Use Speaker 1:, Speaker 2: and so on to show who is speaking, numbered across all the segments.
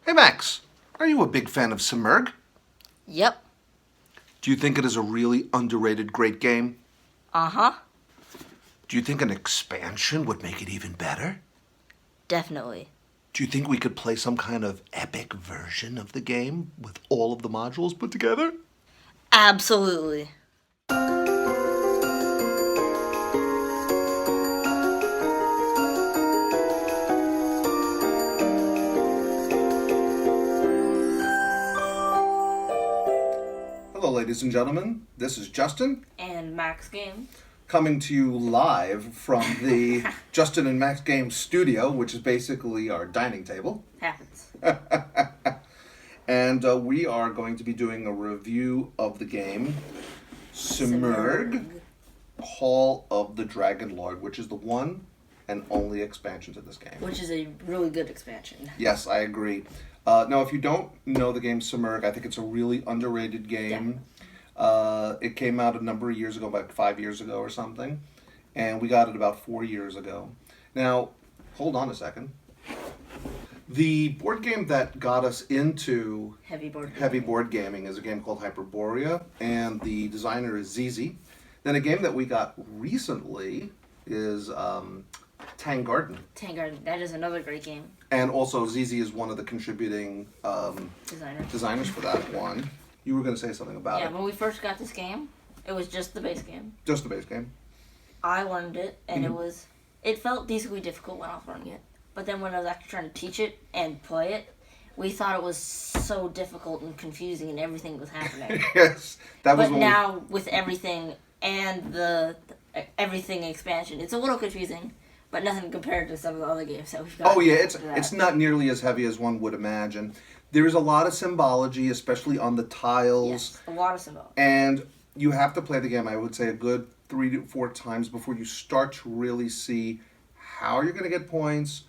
Speaker 1: Hey Max, are you a big fan of Simurgh?
Speaker 2: Yep.
Speaker 1: Do you think it is a really underrated great game?
Speaker 2: Uh-huh.
Speaker 1: Do you think an expansion would make it even better?
Speaker 2: Definitely.
Speaker 1: Do you think we could play some kind of epic version of the game with all of the modules put together?
Speaker 2: Absolutely.
Speaker 1: Hello, ladies and gentlemen. This is Justin,
Speaker 2: And Max Game.
Speaker 1: coming to you live from the Justin and Max Games studio, which is basically our dining table.
Speaker 2: Happens.
Speaker 1: And we are going to be doing a review of the game Simurgh, Hall of the Dragonlord, which is the one and only expansion to this game.
Speaker 2: Which is a really good expansion.
Speaker 1: Yes, I agree. Now, if you don't know the game Simurgh, I think it's a really underrated game. It came out a number of years ago, about 5 years ago or something, and we got it about 4 years ago. Now, hold on a second. The board game that got us into
Speaker 2: Heavy
Speaker 1: board gaming is a game called Hyperborea, and the designer is ZZ. Then a game that we got recently is Tang Garden.
Speaker 2: Garden. That is another great game.
Speaker 1: And also, ZZ is one of the contributing designers for that one. You were going to say something about
Speaker 2: Yeah,
Speaker 1: it.
Speaker 2: when we first got this game, it was just the base game.
Speaker 1: Just the base game.
Speaker 2: I learned it, and it felt decently difficult when I was learning it. But then when I was actually trying to teach it and play it, we thought it was so difficult and confusing and everything was happening.
Speaker 1: Yes, that was.
Speaker 2: But now, with everything and the everything expansion, it's a little confusing, but nothing compared to some of the other games that we've got.
Speaker 1: Oh yeah, it's not nearly as heavy as one would imagine. There's a lot of symbology, especially on the tiles.
Speaker 2: Yes, a lot of symbology.
Speaker 1: And you have to play the game, I would say, a good 3 to 4 times before you start to really see how you're going to get points,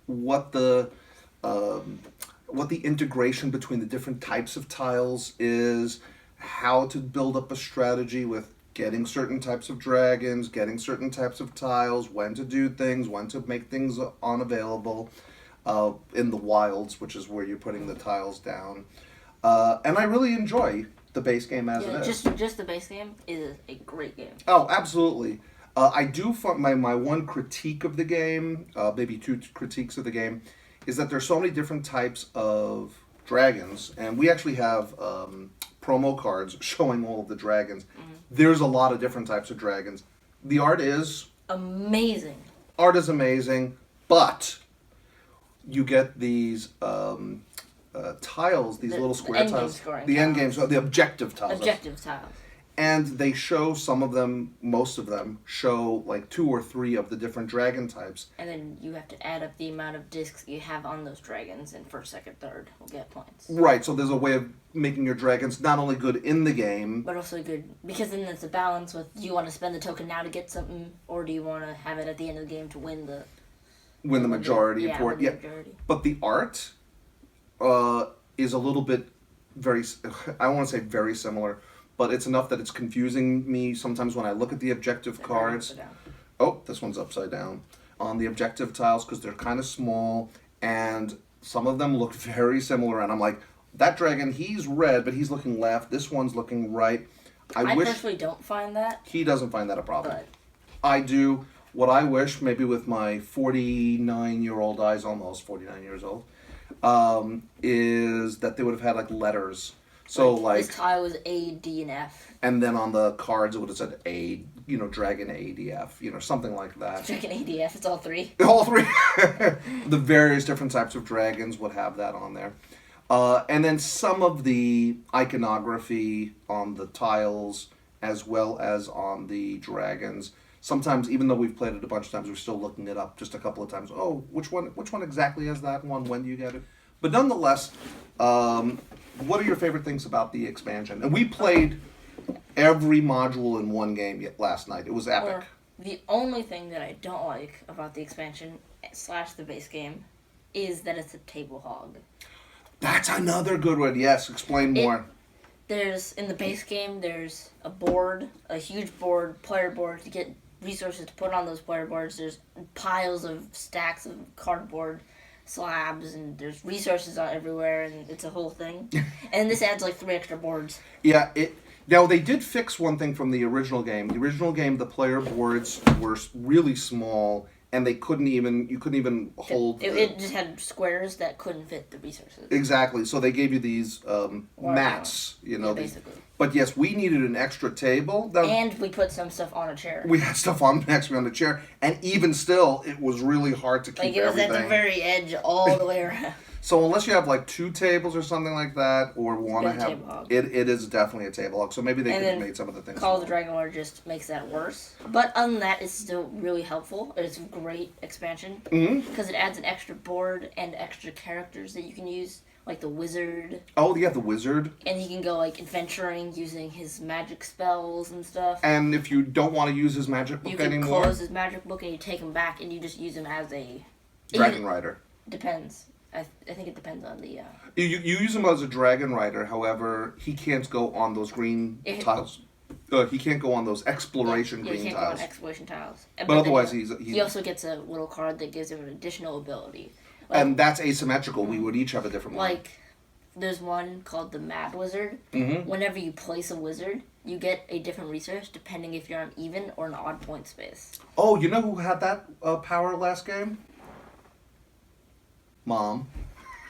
Speaker 1: what the integration between the different types of tiles is, how to build up a strategy with getting certain types of dragons, getting certain types of tiles, when to do things, when to make things unavailable in the wilds, which is where you're putting the tiles down. And I really enjoy the base game as it is.
Speaker 2: Just the base game is a great game.
Speaker 1: Oh, absolutely. I do find my one critique of the game, maybe 2 critiques of the game, is that there's so many different types of dragons, and we actually have promo cards showing all of the dragons. There's a lot of different types of dragons. The art is
Speaker 2: amazing.
Speaker 1: But you get these tiles, these little square tiles, the end games, the objective tiles.
Speaker 2: Objective tiles.
Speaker 1: And they show some of them, most of them, show like 2 or 3 of the different dragon types.
Speaker 2: And then you have to add up the amount of discs you have on those dragons, and first, second, third will get points.
Speaker 1: Right, so there's a way of making your dragons not only good in the game,
Speaker 2: but also good, because then it's a balance with, do you want to spend the token now to get something, or do you want to have it at the end of the game to win the
Speaker 1: majority.
Speaker 2: Majority.
Speaker 1: But the art is a little bit I don't want to say very similar, but it's enough that it's confusing me sometimes when I look at the objective cards. Oh, this one's upside down. On the objective tiles, because they're kind of small, and some of them look very similar, and I'm like, that dragon, he's red, but he's looking left. This one's looking right.
Speaker 2: I personally don't find that.
Speaker 1: He doesn't find that a problem.
Speaker 2: But
Speaker 1: I do. What I wish, maybe with my 49-year-old eyes, almost 49 years old, is that they would have had like letters. So like
Speaker 2: this tile was A, D, and F.
Speaker 1: And then on the cards it would have said A, Dragon ADF, something like that.
Speaker 2: Dragon ADF, it's all 3.
Speaker 1: All 3. The various different types of dragons would have that on there. And then some of the iconography on the tiles as well as on the dragons. Sometimes, even though we've played it a bunch of times, we're still looking it up just a couple of times. Oh, which one exactly has that one? When do you get it? But nonetheless, what are your favorite things about the expansion? And we played every module in one game last night. It was epic.
Speaker 2: The only thing that I don't like about the expansion / the base game is that it's a table hog.
Speaker 1: That's another good one. Yes, explain more.
Speaker 2: In the base game, there's a board, a huge board, player board, to get resources to put on those player boards. There's piles of stacks of cardboard slabs, and there's resources everywhere, and it's a whole thing. And this adds like 3 extra boards.
Speaker 1: Yeah, now they did fix one thing from the original game. The original game, the player boards were really small, and you couldn't even hold.
Speaker 2: It just had squares that couldn't fit the resources.
Speaker 1: Exactly. So they gave you these mats,
Speaker 2: basically.
Speaker 1: But yes, we needed an extra table.
Speaker 2: And we put some stuff on a chair.
Speaker 1: We had stuff actually on the chair, and even still, it was really hard to keep everything.
Speaker 2: It was at the very edge all the way around.
Speaker 1: So unless you have like 2 tables or something like that, or want to have it is definitely a table hog. So maybe they could have made some of the things.
Speaker 2: Call of the Dragonlord just makes that worse. But other than that, it's still really helpful. It's a great expansion because it adds an extra board and extra characters that you can use, like the wizard.
Speaker 1: Oh yeah, the wizard.
Speaker 2: And he can go like adventuring using his magic spells and stuff.
Speaker 1: And if you don't want to use his magic book anymore,
Speaker 2: you can close his magic book and you take him back and you just use him as a
Speaker 1: dragon rider.
Speaker 2: Depends. I think it depends on the...
Speaker 1: You use him as a dragon rider, however, he can't go on those green tiles. He can't go on those exploration green tiles. He can't go on
Speaker 2: exploration tiles.
Speaker 1: But otherwise,
Speaker 2: he also gets a little card that gives him an additional ability.
Speaker 1: Like, and that's asymmetrical. We would each have a different one.
Speaker 2: Like, there's one called the Mad Wizard.
Speaker 1: Mm-hmm.
Speaker 2: Whenever you place a wizard, you get a different resource depending if you're on even or an odd point space.
Speaker 1: Oh, you know who had that power last game? Mom.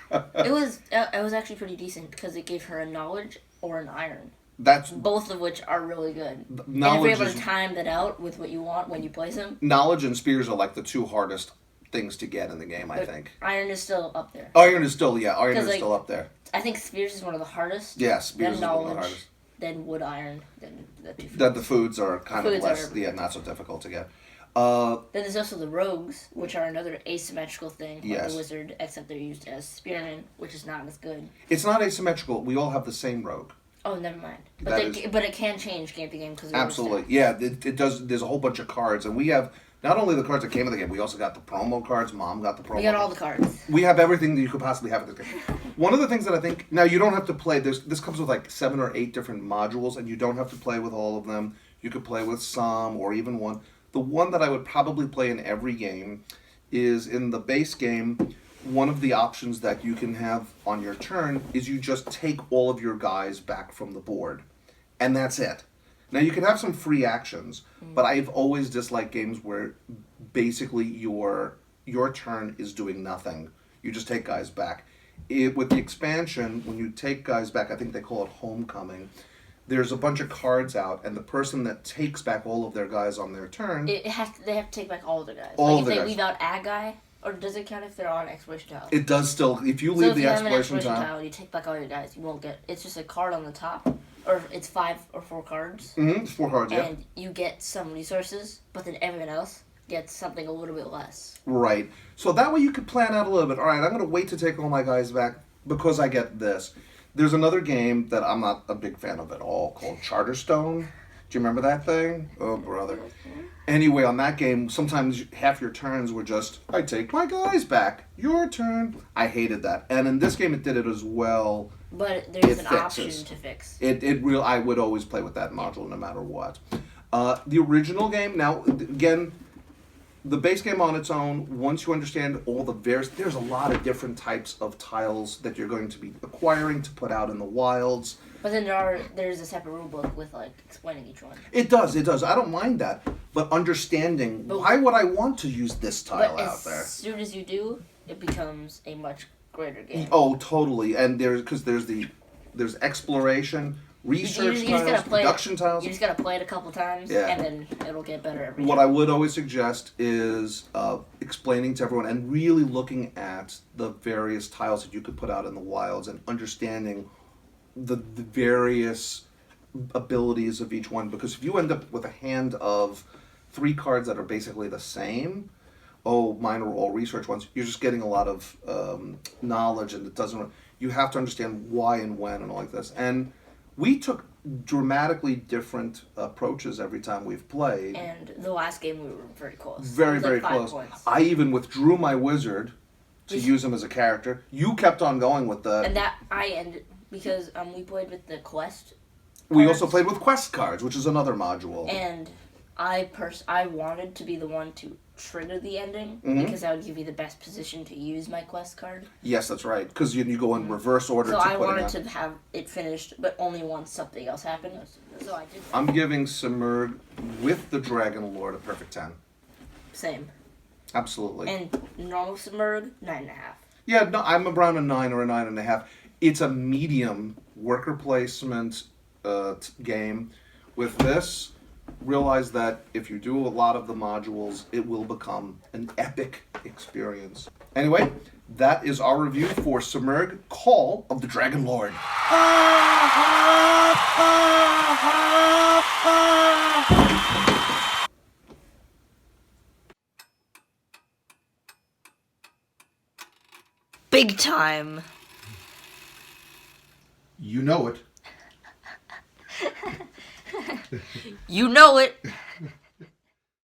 Speaker 2: It was actually pretty decent because it gave her a knowledge or an iron.
Speaker 1: That's
Speaker 2: both of which are really good. And if you're able to time that out with what you want when you place them.
Speaker 1: Knowledge and spears are like the 2 hardest things to get in the game, I think.
Speaker 2: Iron is still up there.
Speaker 1: Iron is still up there.
Speaker 2: I think spears is one of the hardest.
Speaker 1: Yeah, spears is one of the hardest.
Speaker 2: Then wood iron, then the 2 foods.
Speaker 1: Then the foods are kind of less, not so difficult to get.
Speaker 2: Then there's also the rogues, which are another asymmetrical thing, like the wizard, except they're used as spearmen, which is not as good.
Speaker 1: It's not asymmetrical. We all have the same rogue.
Speaker 2: Oh, never mind. But it can change game to game because
Speaker 1: absolutely, yeah, it does. There's a whole bunch of cards, and we have not only the cards that came in the game. We also got the promo cards. Mom got the promo.
Speaker 2: We got all the cards.
Speaker 1: We have everything that you could possibly have in this game. One of the things that I think now you don't have to play. This comes with like 7 or 8 different modules, and you don't have to play with all of them. You could play with some or even one. The one that I would probably play in every game is in the base game. One of the options that you can have on your turn is you just take all of your guys back from the board. And that's it. Now you can have some free actions, but I've always disliked games where basically your turn is doing nothing. You just take guys back. With the expansion, when you take guys back, I think they call it homecoming. There's a bunch of cards out, and the person that takes back all of their guys on their turn...
Speaker 2: They have to take back all of their guys.
Speaker 1: If
Speaker 2: they leave out a guy, or does it count if they're on exploration tile?
Speaker 1: It does still. If you leave the exploration
Speaker 2: tile, you take back all your guys, you won't get... It's just a card on the top, or it's 5 or 4 cards.
Speaker 1: Mm-hmm, it's 4 cards,
Speaker 2: and you get some resources, but then everyone else gets something a little bit less.
Speaker 1: Right. So that way you could plan out a little bit. All right, I'm going to wait to take all my guys back because I get this. There's another game that I'm not a big fan of at all called Charterstone. Do you remember that thing? Oh, brother. Anyway, on that game, sometimes half your turns were just, I take my guys back. Your turn. I hated that. And in this game, it did it as well.
Speaker 2: But there's an option to fix.
Speaker 1: I would always play with that module no matter what. The original game, now, again... The base game on its own, once you understand all the there's a lot of different types of tiles that you're going to be acquiring to put out in the wilds.
Speaker 2: But then there's a separate rule book with like explaining each one.
Speaker 1: It does. I don't mind that, but understanding why would I want to use this tile out there?
Speaker 2: As soon as you do, it becomes a much greater game.
Speaker 1: Oh, totally. And there's exploration. Research tiles, production tiles.
Speaker 2: You just gotta play it a couple times, and then it'll get better every time.
Speaker 1: What I would always suggest is explaining to everyone and really looking at the various tiles that you could put out in the wilds and understanding the various abilities of each one. Because if you end up with a hand of 3 cards that are basically the same, mine are all research ones, you're just getting a lot of knowledge, and it doesn't. You have to understand why and when and all like this. And we took dramatically different approaches every time we've played.
Speaker 2: And the last game we were very close.
Speaker 1: Very, very close. Points. I even withdrew my wizard to use him as a character. You kept on going with the...
Speaker 2: And that I ended... Because we played with the quest
Speaker 1: We also played with quest cards, which is another module.
Speaker 2: And I wanted to be the one to trigger the ending because that would give you the best position to use my quest card.
Speaker 1: Yes, that's right. Because you go in reverse order.
Speaker 2: So
Speaker 1: to
Speaker 2: I
Speaker 1: put
Speaker 2: wanted to have it finished, but only once something else happened. So I did that.
Speaker 1: I'm giving Simurgh with the Dragonlord a perfect 10.
Speaker 2: Same.
Speaker 1: Absolutely.
Speaker 2: And normal Simurgh, 9.5.
Speaker 1: Yeah, no, I'm around a 9 or a 9.5. It's a medium worker placement game. With this, realize that if you do a lot of the modules, it will become an epic experience. Anyway, that is our review for Simurgh Call of the Dragonlord.
Speaker 2: Big time.
Speaker 1: You know it.
Speaker 2: You know it.